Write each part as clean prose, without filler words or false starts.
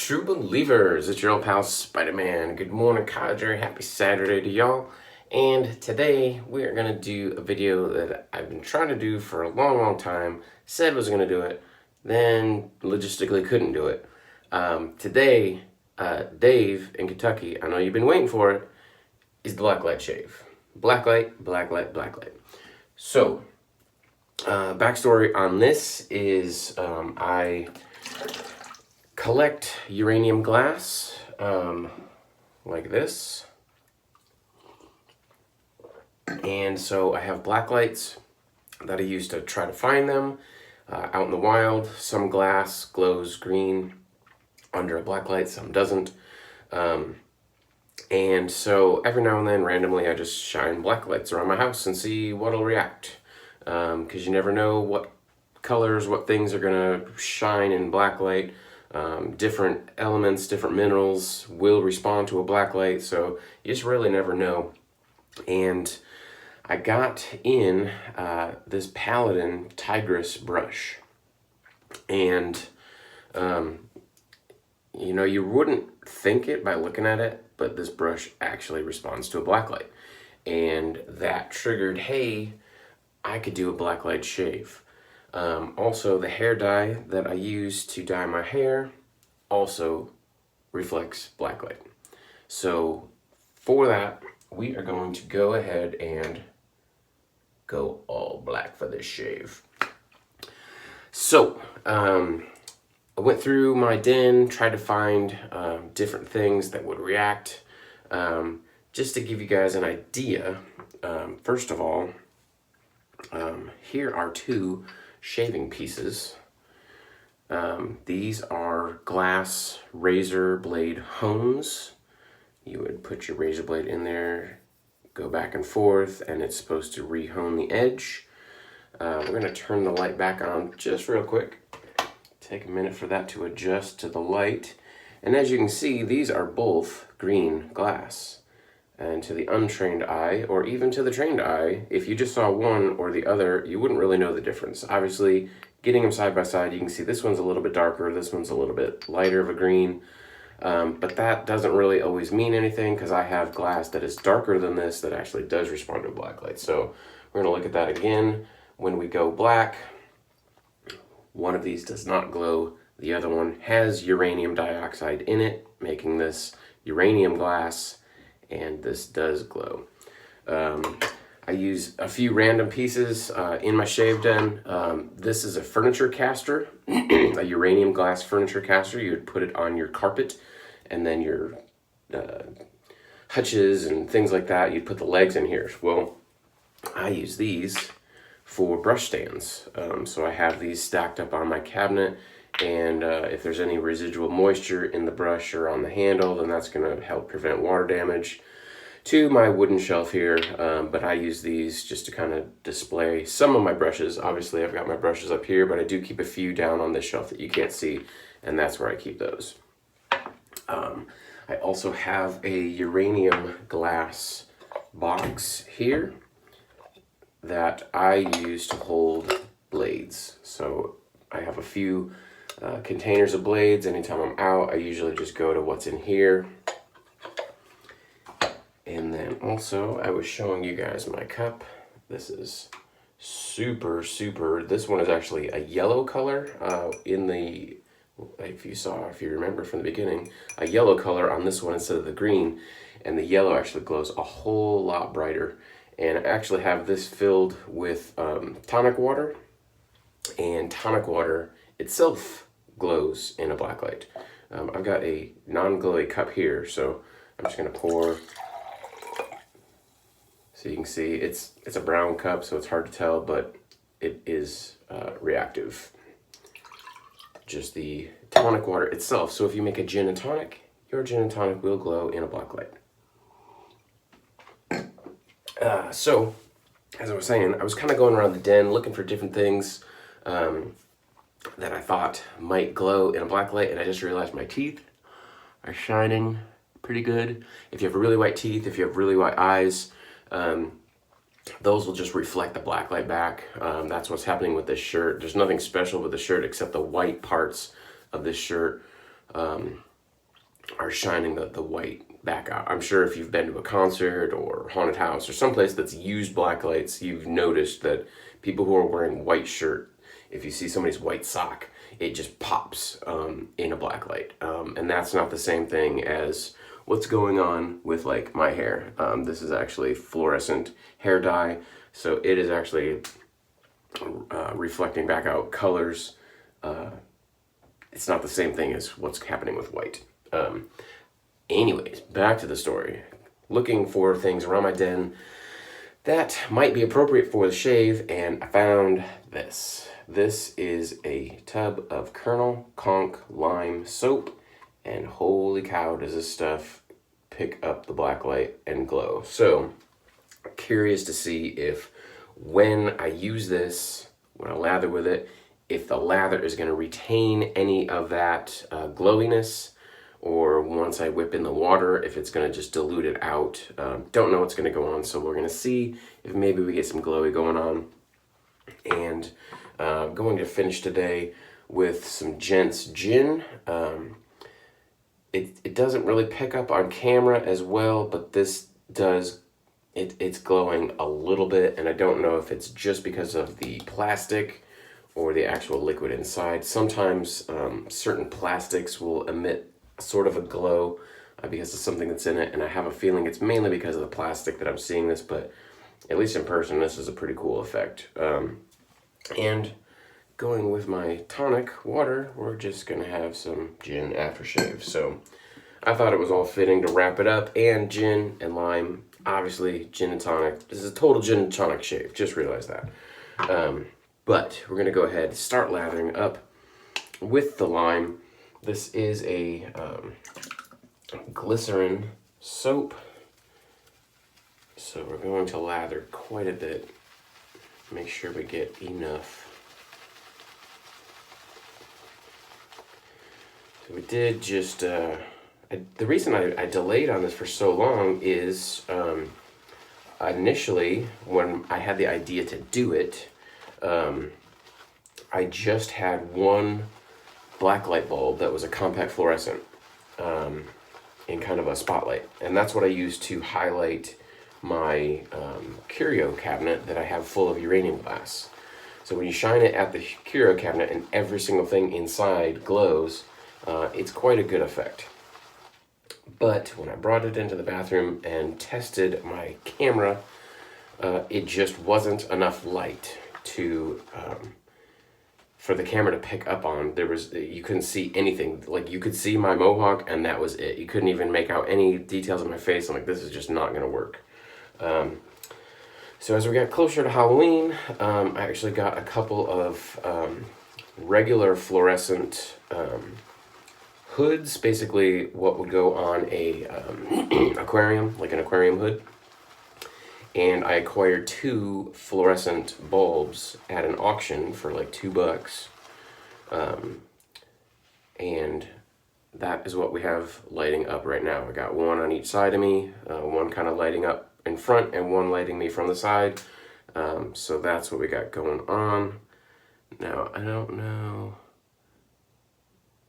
True believers, it's your old pal Spider-Man. Good morning, Cadre. Happy Saturday to y'all. And today we are going to do a video that I've been trying to do for a long time. Said was going to do it, then logistically couldn't do it. Today, Dave in Kentucky, I know you've been waiting for it, is the Blacklight shave. Blacklight. So, backstory on this is I collect uranium glass like this, and so I have blacklights that I use to try to find them out in the wild. Some glass glows green under a blacklight, some doesn't, and so every now and then randomly I just shine blacklights around my house and see what'll react, because you never know what colors, what things are gonna shine in blacklight. Different elements, different minerals will respond to a blacklight, so you just really never know. And I got in this Paladin Tigress brush, and you know, you wouldn't think it by looking at it, but this brush actually responds to a blacklight, and that triggered, hey, I could do a blacklight shave. Also, the hair dye that I use to dye my hair also reflects blacklight. So for that, we are going to go ahead and go all black for this shave. So I went through my den, tried to find different things that would react. Just to give you guys an idea, first of all, here are two shaving pieces. These are glass razor blade hones. You would put your razor blade in there, go back and forth, and it's supposed to re-hone the edge. We're going to turn the light back on just real quick. Take a minute for that to adjust to the light. And as you can see, these are both green glass. And to the untrained eye, or even to the trained eye, if you just saw one or the other, you wouldn't really know the difference. Obviously, getting them side by side, you can see this one's a little bit darker, this one's a little bit lighter of a green. But that doesn't really always mean anything, because I have glass that is darker than this that actually does respond to black light. So we're going to look at that again. When we go black, one of these does not glow. The other one has uranium dioxide in it, making this uranium glass. And this does glow. I use a few random pieces in my shave den. This is a furniture caster, a uranium glass furniture caster. You would put it on your carpet, and then your hutches and things like that, you'd put the legs in here. Well, I use these for brush stands. So I have these stacked up on my cabinet, and if there's any residual moisture in the brush or on the handle, then that's going to help prevent water damage to my wooden shelf here. But I use these just to kind of display some of my brushes. Obviously, I've got my brushes up here, but I do keep a few down on this shelf that you can't see, and that's where I keep those. I also have a uranium glass box here that I use to hold blades. So I have a few containers of blades. Anytime I'm out, I usually just go to what's in here. And then also, I was showing you guys my cup. This is super, this one is actually a yellow color if you remember from the beginning, a yellow color on this one instead of the green. And the yellow actually glows a whole lot brighter. And I actually have this filled with tonic water, and tonic water itself glows in a blacklight. I've got a non-glowy cup here, so I'm just gonna pour. So you can see it's a brown cup, so it's hard to tell, but it is reactive. Just the tonic water itself. So if you make a gin and tonic, your gin and tonic will glow in a blacklight. So, as I was saying, I was kind of going around the den looking for different things that I thought might glow in a blacklight, and I just realized my teeth are shining pretty good. If you have really white teeth, if you have really white eyes, those will just reflect the blacklight back. That's what's happening with this shirt. There's nothing special with the shirt except the white parts of this shirt are shining the white back out. I'm sure if you've been to a concert or haunted house or someplace that's used black lights, you've noticed that people who are wearing white shirt, if you see somebody's white sock, it just pops in a black light. And that's not the same thing as what's going on with like my hair. This is actually fluorescent hair dye, so it is actually reflecting back out colors. It's not the same thing as what's happening with white. Anyways, back to the story. Looking for things around my den that might be appropriate for the shave, and I found this. This is a tub of Kernel Conch Lime soap, and holy cow, does this stuff pick up the black light and glow. So, curious to see if when I use this, when I lather with it, if the lather is going to retain any of that glowiness, or once I whip in the water, if it's going to just dilute it out. Don't know what's going to go on, so we're going to see if maybe we get some glowy going on. And going to finish today with some Gent's Gin. It doesn't really pick up on camera as well, but this does. It's glowing a little bit, and I don't know if it's just because of the plastic or the actual liquid inside. Sometimes certain plastics will emit sort of a glow because of something that's in it, and I have a feeling it's mainly because of the plastic that I'm seeing this, but at least in person, this is a pretty cool effect. And going with my tonic water, we're just gonna have some gin aftershave. So I thought it was all fitting to wrap it up, and gin and lime, obviously gin and tonic. This is a total gin and tonic shave, just realized that. But we're gonna go ahead and start lathering up with the lime. This is a glycerin soap. So we're going to lather quite a bit. Make sure we get enough. So we did just, the reason I delayed on this for so long is initially when I had the idea to do it, I just had one Blacklight bulb that was a compact fluorescent in kind of a spotlight. And that's what I used to highlight my curio cabinet that I have full of uranium glass. So when you shine it at the curio cabinet and every single thing inside glows, it's quite a good effect. But when I brought it into the bathroom and tested my camera, it just wasn't enough light to for the camera to pick up on. You couldn't see anything. Like, you could see my mohawk and that was it. You couldn't even make out any details of my face. I'm like, this is just not gonna work. So as we got closer to Halloween, I actually got a couple of regular fluorescent hoods, basically what would go on a aquarium, like an aquarium hood. And I acquired 2 fluorescent bulbs at an auction for like $2. And that is what we have lighting up right now. I got one on each side of me, one kind of lighting up in front and one lighting me from the side. So that's what we got going on. Now, I don't know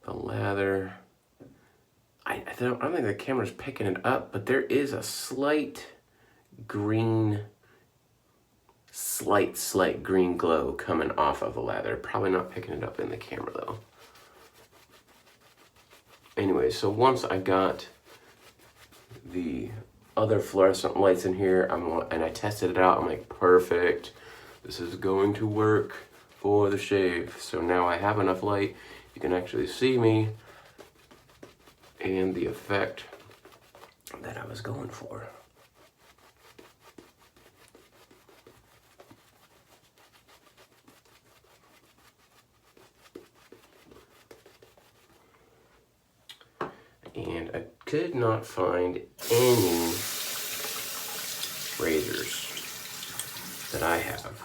the lather. I don't think the camera's picking it up, but there is a slight green, slight green glow coming off of the lather. Probably not picking it up in the camera though. Anyway, so once I got the other fluorescent lights in here, and I tested it out, I'm like, perfect. This is going to work for the shave. So now I have enough light. You can actually see me and the effect that I was going for. And I could not find any razors that I have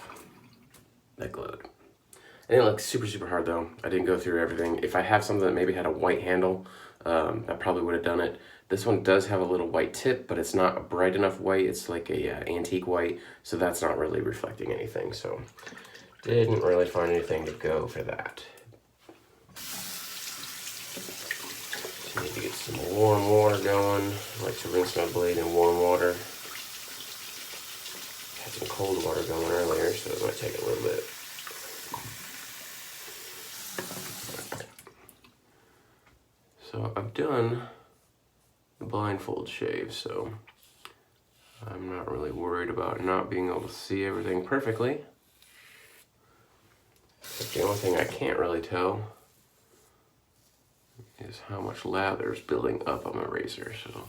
that glowed. It didn't look super hard though. I didn't go through everything. If I have something that maybe had a white handle, that probably would have done it. This one does have a little white tip, but it's not a bright enough white. It's like a antique white, so that's not really reflecting anything. So didn't really find anything to go for that. So need to get some warm water going. I like to rinse my blade in warm water. Had some cold water going earlier, so it might take a little bit. So I've done the blindfold shave, so I'm not really worried about not being able to see everything perfectly. But the only thing I can't really tell is how much lather is building up on my razor. So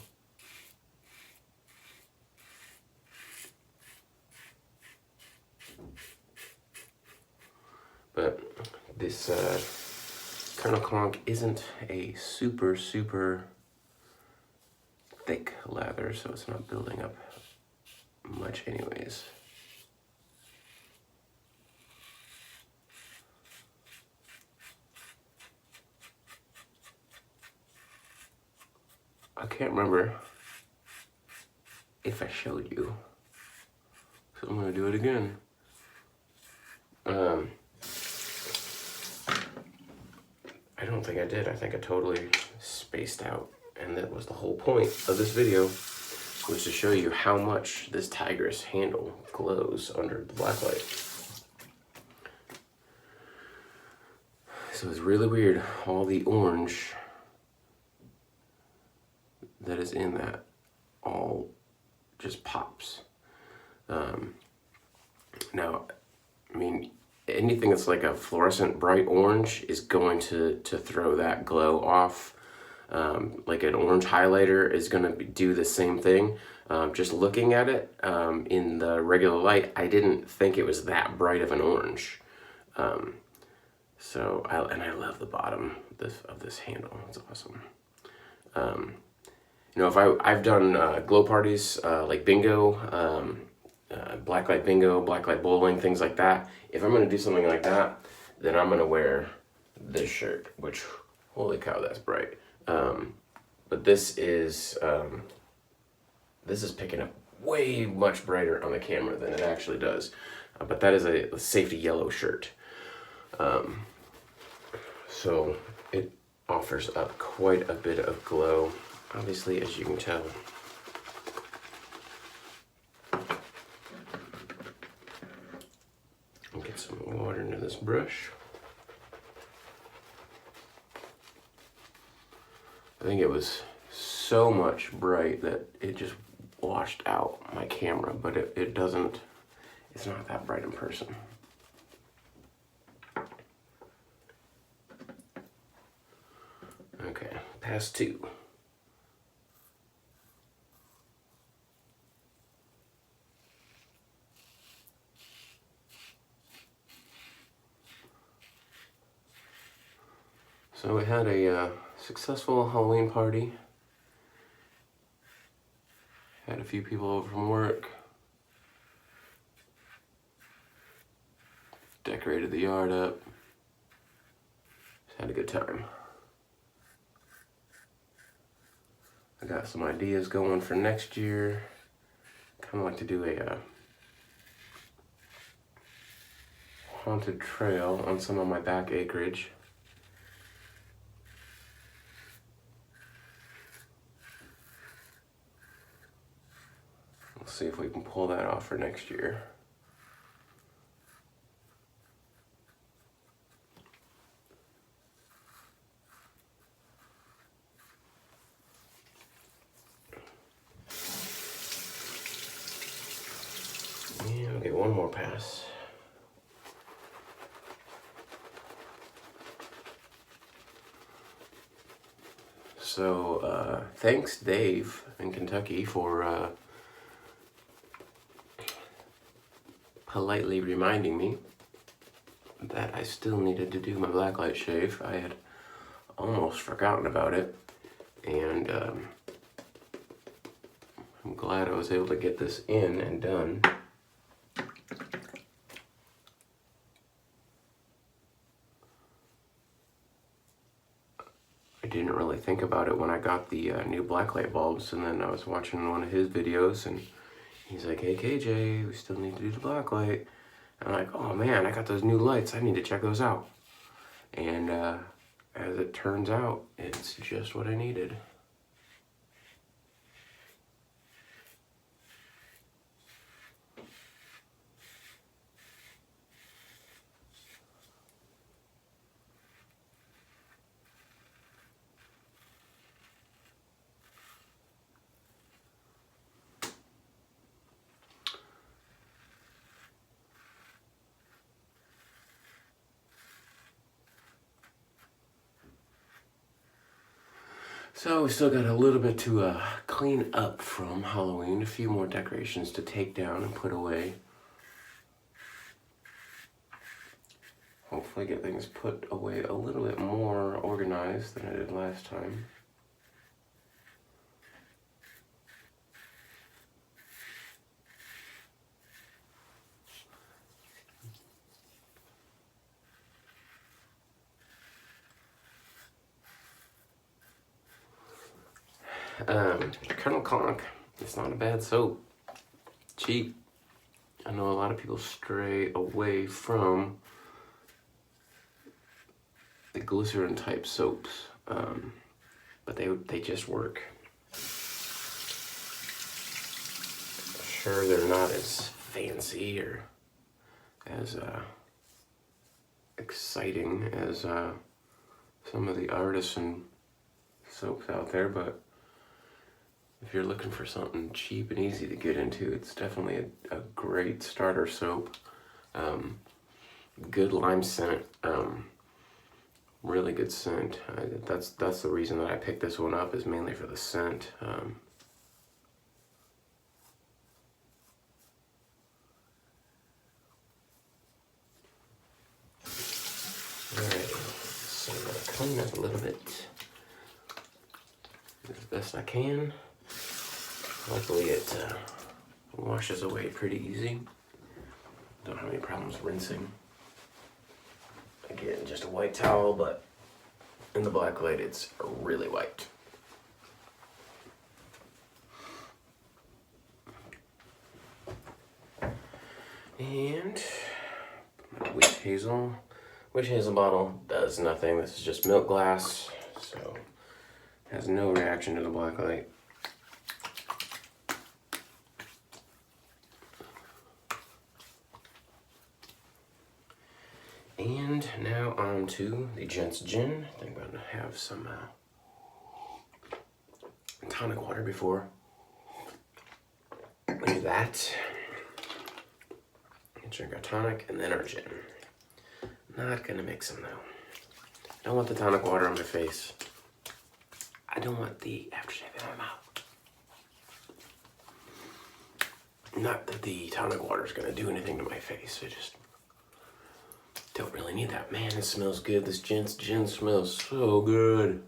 but this Colonel Conk isn't a super thick lather, so it's not building up much anyways. I can't remember if I showed you, so I'm gonna do it again. I don't think I did. I think I totally spaced out, and that was the whole point of this video, was to show you how much this Tigress handle glows under the Blacklight. So it's really weird, all the orange that is in that all just pops. Now, I mean, anything that's like a fluorescent bright orange is going to throw that glow off. Like an orange highlighter is going to do the same thing. Just looking at it in the regular light, I didn't think it was that bright of an orange. So I love the bottom of this handle. It's awesome. You know, if I've done glow parties like bingo, blacklight bingo, blacklight bowling, things like that. If I'm gonna do something like that, then I'm gonna wear this shirt, which, holy cow, that's bright. But this is picking up way much brighter on the camera than it actually does. But that is a safety yellow shirt. So it offers up quite a bit of glow, obviously, as you can tell. I'll get some water into this brush. I think it was so much bright that it just washed out my camera, but it doesn't, it's not that bright in person. Okay, pass 2. So we had a successful Halloween party. Had a few people over from work. Decorated the yard up. Just had a good time. I got some ideas going for next year. Kind of like to do a haunted trail on some of my back acreage. We'll see if we can pull that off for next year. Yeah, I'll get one more pass. So, thanks Dave in Kentucky for politely reminding me that I still needed to do my blacklight shave. I had almost forgotten about it, and I'm glad I was able to get this in and done. I didn't really think about it when I got the new blacklight bulbs, and then I was watching one of his videos, and he's like, "Hey KJ, we still need to do the blacklight." I'm like, "Oh man, I got those new lights. I need to check those out." And as it turns out, it's just what I needed. So we still got a little bit to clean up from Halloween, a few more decorations to take down and put away. Hopefully get things put away a little bit more organized than I did last time. Colonel Conk, it's not a bad soap. Cheap. I know a lot of people stray away from the glycerin type soaps, but they just work. Sure, they're not as fancy or as exciting as some of the artisan soaps out there, but if you're looking for something cheap and easy to get into, it's definitely a great starter soap. Good lime scent, really good scent. That's the reason that I picked this one up, is mainly for the scent. Alright, so I'm going to clean up a little bit as best I can. Hopefully it washes away pretty easy. Don't have any problems rinsing. Again, just a white towel, but in the Blacklight it's really white. And witch hazel. Witch hazel bottle does nothing. This is just milk glass, so has no reaction to the Blacklight. And now on to the Gent's Gin. I think I'm going to have some tonic water before I do that. Drink our tonic and then our gin. Not going to mix them though. I don't want the tonic water on my face. I don't want the aftershave in my mouth. Not that the tonic water is going to do anything to my face. I just don't really need that. Man, it smells good. This gin smells so good.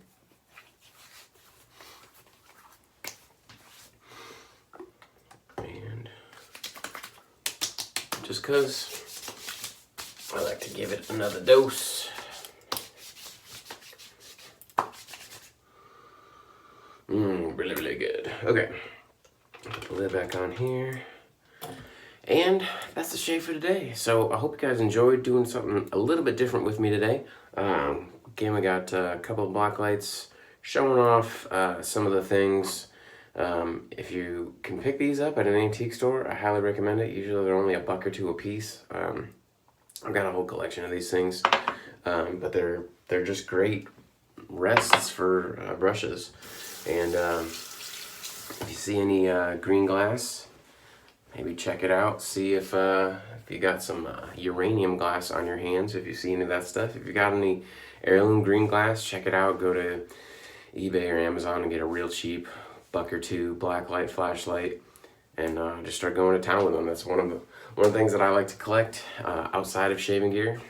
And just because I like to give it another dose. Really, really good. Okay, put the lid back on here. And that's the shave for today. So I hope you guys enjoyed doing something a little bit different with me today. Again, we got a couple of Blacklights showing off some of the things. If you can pick these up at an antique store, I highly recommend it. Usually they're only $1 or $2 a piece. I've got a whole collection of these things, but they're just great rests for brushes. And if you see any green glass, maybe check it out. See if you got some uranium glass on your hands, if you see any of that stuff. If you got any heirloom green glass, check it out. Go to eBay or Amazon and get a real cheap $1 or $2 Blacklight flashlight, and just start going to town with them. That's one of the things that I like to collect outside of shaving gear,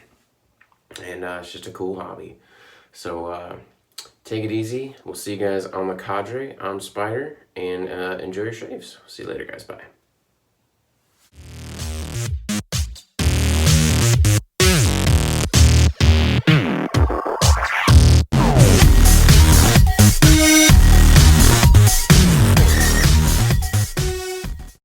and it's just a cool hobby. So take it easy. We'll see you guys on the cadre. I'm Spider, and enjoy your shaves. See you later, guys. Bye.